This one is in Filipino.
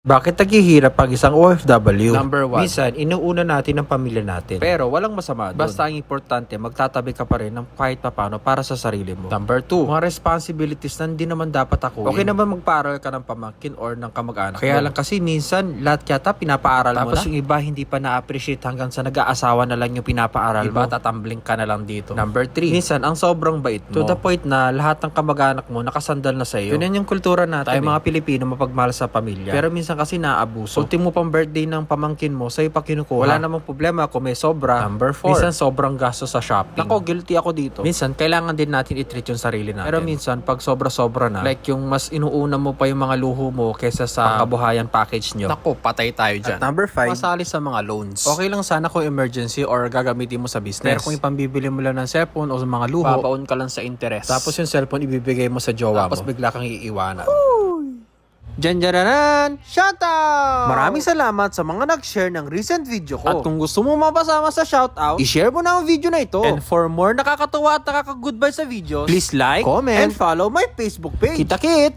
Bakit naghihirap ang isang OFW? Number 1. Minsan, inuuna natin ang pamilya natin. Pero walang masama doon. Basta ang importante, magtatabi ka pa rin ng kahit papano para sa sarili mo. Number 2. Mga responsibilities na hindi naman dapat ako. Okay naman magpaaral ka ng pamangkin or ng kamag-anak. Kaya lang kasi minsan, lahat yata pinapaaral mo na. Tapos yung iba hindi pa na-appreciate hanggang sa nag-aasawa na lang yung pinapaaral mo. Iba tatambling ka na lang dito. Number 3. Minsan, ang sobrang bait mo. To the point na lahat ng kamag-anak mo nakasandal na sa'yo. Ganyan yung kultura natin. Tayo mga Pilipino mapagmahal sa pamilya. Pero minsan kasi naabuso. Ultimo pang birthday ng pamangkin mo, sa'yo pa kinukuha. Wala namang problema kung may sobra. Number 4. Minsan sobrang gasto sa shopping. Nako, guilty ako dito. Minsan, kailangan din natin i-treat yung sarili natin. Pero minsan, pag sobra-sobra na, like yung mas inuuna mo pa yung mga luho mo kesa sa pangkabuhayan package nyo. Nako, patay tayo dyan. At number 5, masali sa mga loans. okay lang sana kung emergency or gagamitin mo sa business. Pero kung ipambibili mo lang ng cellphone o sa mga luho, babaon ka lang sa interest. tapos yung cellphone ibibigay mo sa jowa Tapos mo. bigla kang iiwanan. Janjaranan! Shoutout! Maraming salamat sa mga nag-share ng recent video ko. At kung gusto mo mapasama sa shoutout, i-share mo na ang video na ito. And for more nakakatuwa at nakaka-goodbye sa videos, please like, comment, and follow my Facebook page. Kita-kits!